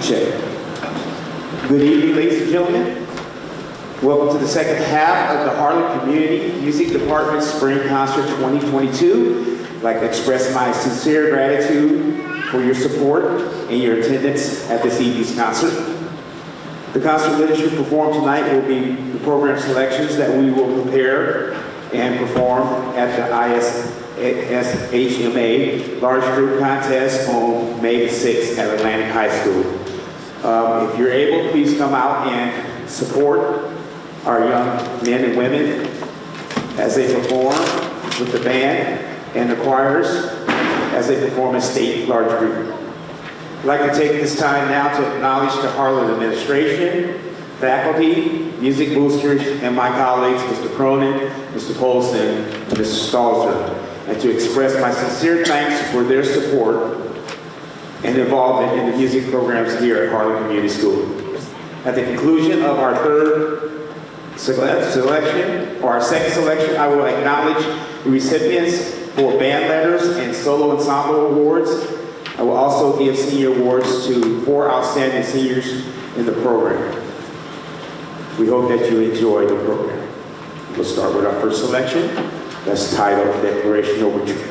Check. Good evening, ladies and gentlemen. Welcome to the second half of the Harlan Community Music Department Spring Concert 2022. I'd like to express my sincere gratitude for your support and your attendance at this evening's concert. The concert literature performed tonight will be the program selections that we will prepare and perform at the HCHS large group contest on May 6th at Atlantic High School. If you're able, please come out and support our young men and women as they perform with the band and the choirs as they perform in state large group. I'd like to take this time now to acknowledge the Harlan administration, faculty, music boosters, and my colleagues, Mr. Cronin, Mr. Polson, and Mr. Stalzer, and to express my sincere thanks for their support and involvement in the music programs here at Harlan Community School. At the conclusion of our third selection, or our second selection, I will acknowledge the recipients for band letters and solo ensemble awards. I will also give senior awards to 4 outstanding seniors in the program. We hope that you enjoy the program. We'll start with our first selection. That's titled Declaration Overture.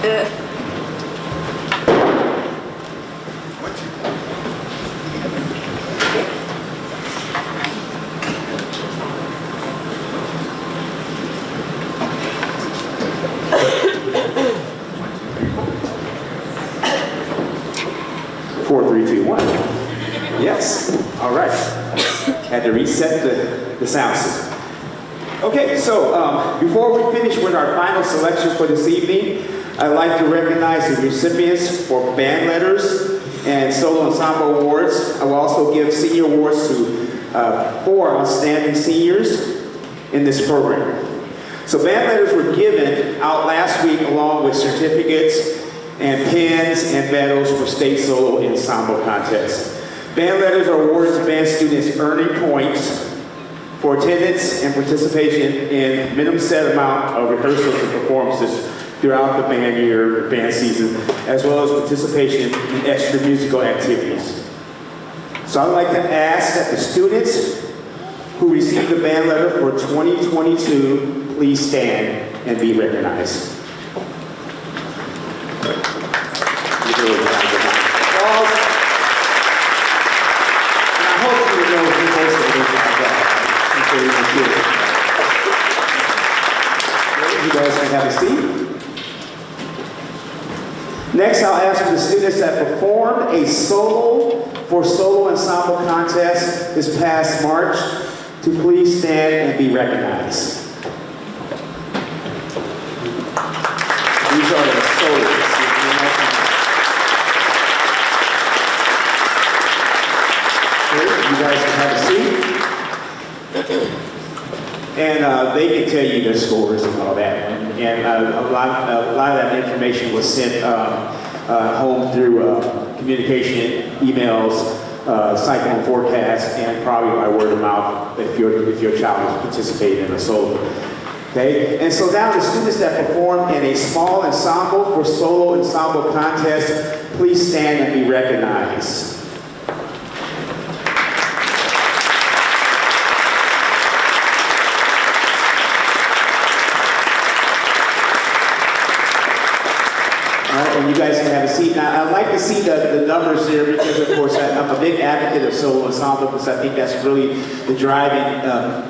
Four, three, two, one. Yes. All right. Had to reset the sound system. Okay, so before we finish with our final selection for this evening, I'd like to recognize the recipients for band letters and solo ensemble awards. I will also give senior awards to 4 outstanding seniors in this program. So band letters were given out last week along with certificates and pins and medals for state solo ensemble contests. Band letters are awarded to band students earning points for attendance and participation in minimum set amount of rehearsals and performances throughout the band year, band season, as well as participation in extra musical activities. So I'd like to ask that the students who received the band letter for 2022 please stand and be recognized. You guys can have a seat. Next, I'll ask for the students that performed a solo ensemble contest this past March to please stand and be recognized. These are the solos. You guys can have a seat. And they can tell you their scores and all that. And a lot of that information was sent home through communication, emails, cyclone forecasts, and probably by word of mouth if your child is participating in a solo. Okay? And so now the students that performed in a small ensemble for solo ensemble contest, please stand and be recognized. And you guys can have a seat. Now, I'd like to see the numbers there because, of course, I'm a big advocate of solo ensemble because I think that's really the driving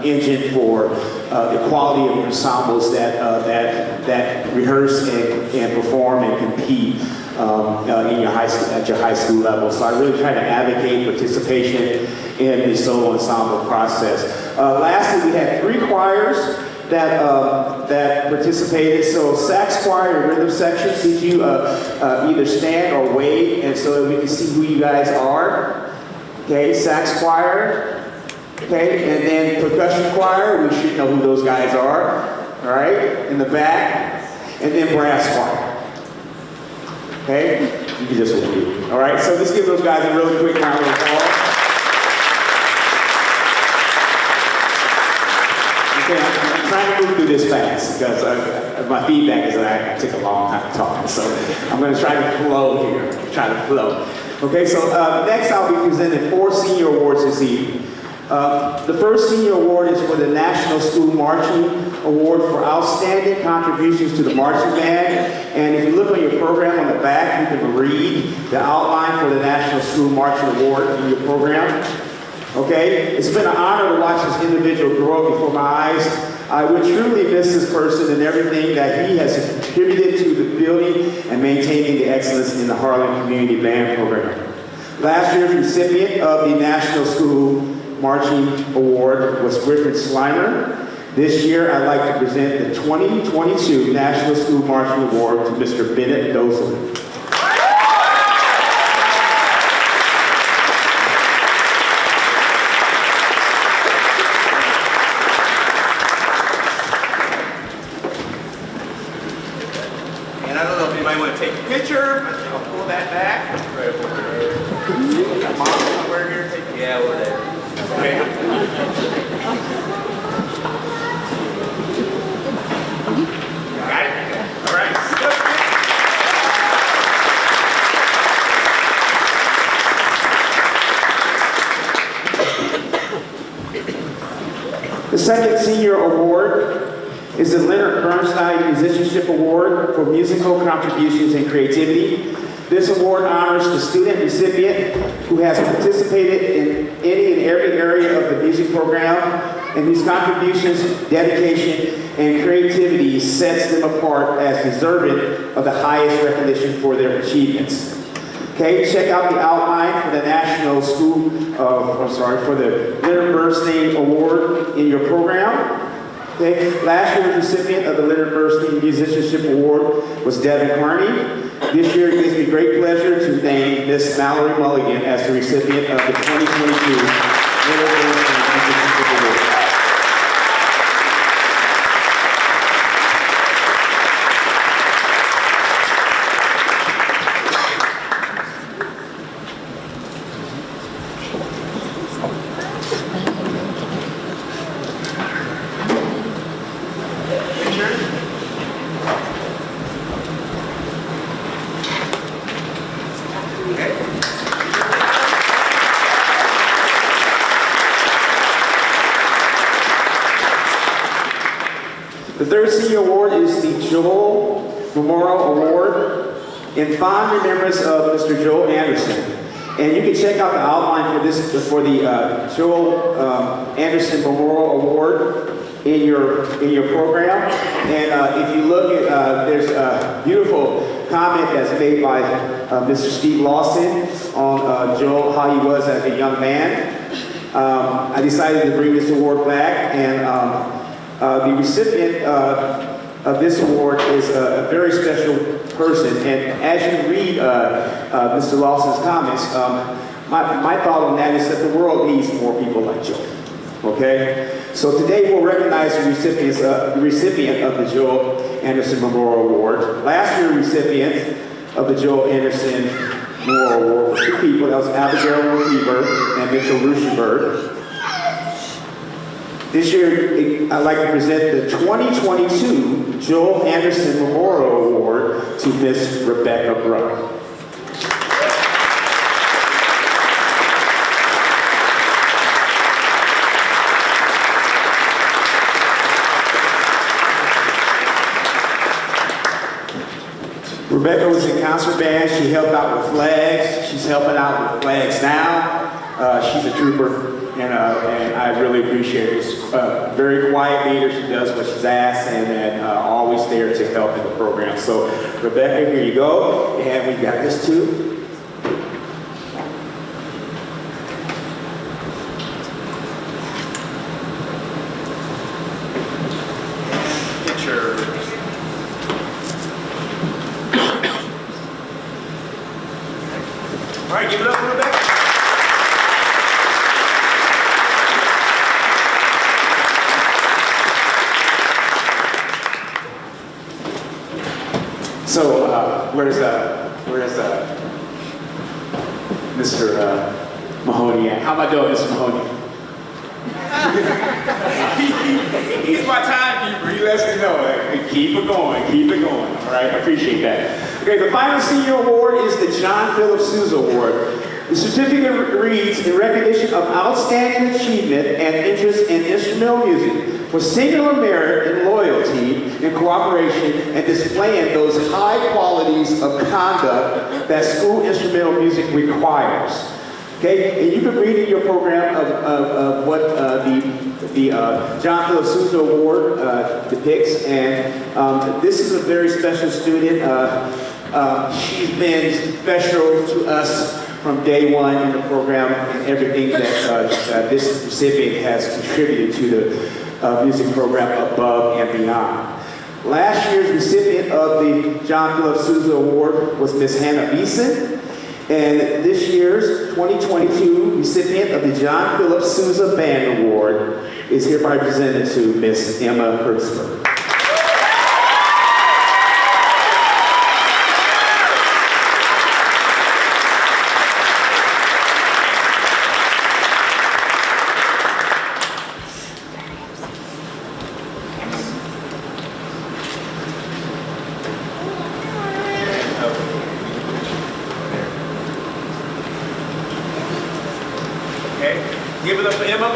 engine for the quality of ensembles that rehearse and perform and compete in your at your high school level. So I really try to advocate participation in the solo ensemble process. Lastly, we had 3 choirs that participated. So sax choir and rhythm section, did you either stand or wave, and so that we can see who you guys are? Okay, sax choir. Okay, and then percussion choir, we should know who those guys are. All right, in the back, and then brass choir. Okay, you can just leave. All right, so let's give those guys a really quick round of applause. Okay, I'm trying to move through this fast because my feedback is that I take a long time talking. So I'm going to try to flow here. Okay, so next I'll be presenting 4 senior awards this evening. The first senior award is for the National School Marching Award for Outstanding Contributions to the Marching Band. And if you look on your program on the back, you can read the outline for the National School Marching Award in your program. Okay, it's been an honor to watch this individual grow up before my eyes. I would truly miss this person and everything that he has contributed to the building and maintaining the excellence in the Harlan Community Band Program. Last year's recipient of the National School Marching Award was Griffin Slimer. This year, I'd like to present the 2022 National School Marching Award to Mr. Bennett Dozel. The second senior award is the Leonard Bernstein Musicianship Award for musical contributions and creativity. This award honors the student recipient who has participated in any and every area of the music program and whose contributions, dedication, and creativity sets them apart as deserving of the highest recognition for their achievements. Okay, check out the outline for the for the Leonard Bernstein Award in your program. Okay, last year's recipient of the Leonard Bernstein Musicianship Award was Devin Carney. This year it gives me great pleasure to name Miss Mallory Mulligan as the recipient of the 2022 Leonard Bernstein Musicianship Award. The third senior award is the Joel Memorial Award in fond remembrance of Mr. Joel Anderson. And you can check out the outline for the Joel Anderson Memorial Award in your program. And if you look at, there's a beautiful comment that's made by Mr. Steve Lawson on Joel, how he was as a young man. I decided to bring this award back, and the recipient of this award is a very special person. And as you read Mr. Lawson's comments, my thought on that is that the world needs more people like Joel. Okay? So today we'll recognize the recipient of the Joel Anderson Memorial Award. Last year's recipient of the Joel Anderson Memorial Award were two people. That was Abigail Weaver and Mitchell Ruschenberg. This year, I'd like to present the 2022 Joel Anderson Memorial Award to Miss Rebecca Bruck. Rebecca was in concert band. She helped out with flags. She's helping out with flags now. She's a trooper. And I really appreciate it. She's a very quiet leader. She does what she's asked, and always there to help in the program. So, Rebecca, here you go. And we've got this too. Picture. All right, give it up for Rebecca. So, where's Mr. Mahoney at? How am I doing, Mr. Mahoney? He's my timekeeper. He lets me know. Keep it going, keep it going. All right, I appreciate that. Okay, the final senior award is the John Philip Sousa Award. The certificate reads, in recognition of outstanding achievement and interest in instrumental music, for singular merit and loyalty and cooperation and displaying those high qualities of conduct that school instrumental music requires. Okay, and you can read in your program of what the John Philip Sousa Award depicts, and this is a very special student. She's been special to us from day one in the program, and everything that this recipient has contributed to the music program above and beyond. Last year's recipient of the John Philip Sousa Award was Miss Hannah Beeson, and this year's 2022 recipient of the John Philip Sousa Band Award is hereby presented to Miss Emma Hertzberg. Give it up for Emma.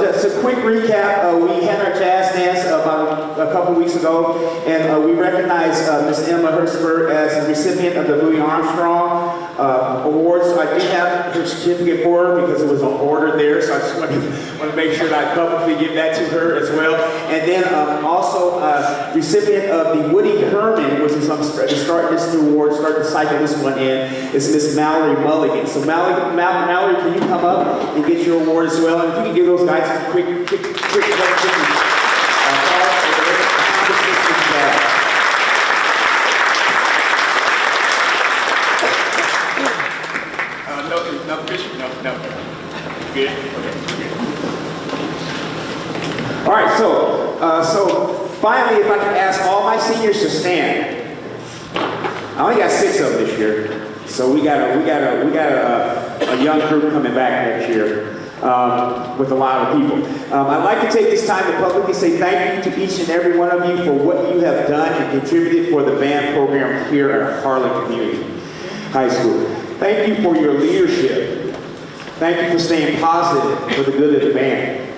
just a quick recap. We had our jazz dance about a couple weeks ago, and we recognized Miss Emma Hertzberg as the recipient of the Louis Armstrong Award. So I did have her certificate for her because it was on order there, so I just want to make sure that I publicly give that to her as well. And then also recipient of the Woody Herman, which is starting this new award, starting to cycle this one in, is Miss Mallory Mulligan. So Mallory, can you come up and get your award as well? And if you can give those guys a quick No. Good? Okay. All right, so finally, if I can ask all my seniors to stand. I only got 6 of them this year, so we got a young group coming back next year with a lot of people. I'd like to take this time to publicly say thank you to each and every one of you for what you have done and contributed for the band program here at Harlan Community High School. Thank you for your leadership. Thank you for staying positive for the good of the band.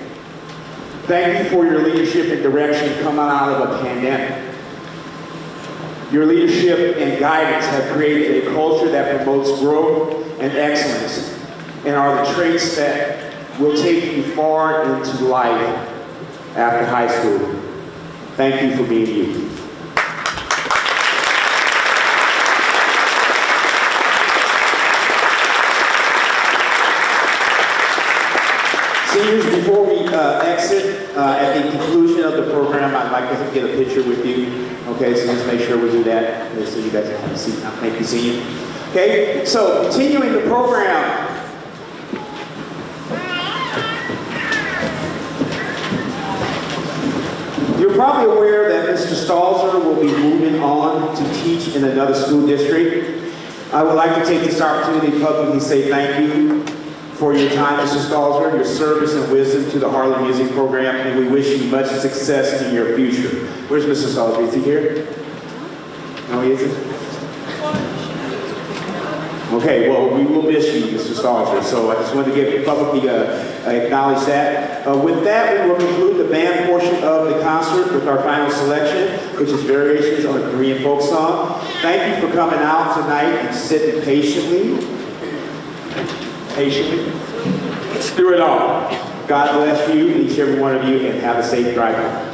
Thank you for your leadership and direction coming out of a pandemic. Your leadership and guidance have created a culture that promotes growth and excellence and are the traits that will take you far into life after high school. Thank you for being you. Seniors, before we exit, at the conclusion of the program, I'd like to get a picture with you. Okay, so let's make sure we do that. So you guys can have a seat now. Thank you, senior. Okay, so continuing the program. You're probably aware that Mr. Stalzer will be moving on to teach in another school district. I would like to take this opportunity to publicly say thank you for your time, Mr. Stalzer, your service and wisdom to the Harlan Music Program, and we wish you much success in your future. Where's Mr. Stalzer? Is he here? No, he isn't? Okay, well, we will miss you, Mr. Stalzer, so I just wanted to publicly acknowledge that. With that, we will conclude the band portion of the concert with our final selection, which is variations on a Korean folk song. Thank you for coming out tonight and sitting patiently through it all. God bless you, each and every one of you, and have a safe drive home.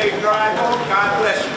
safe drive home. God bless you.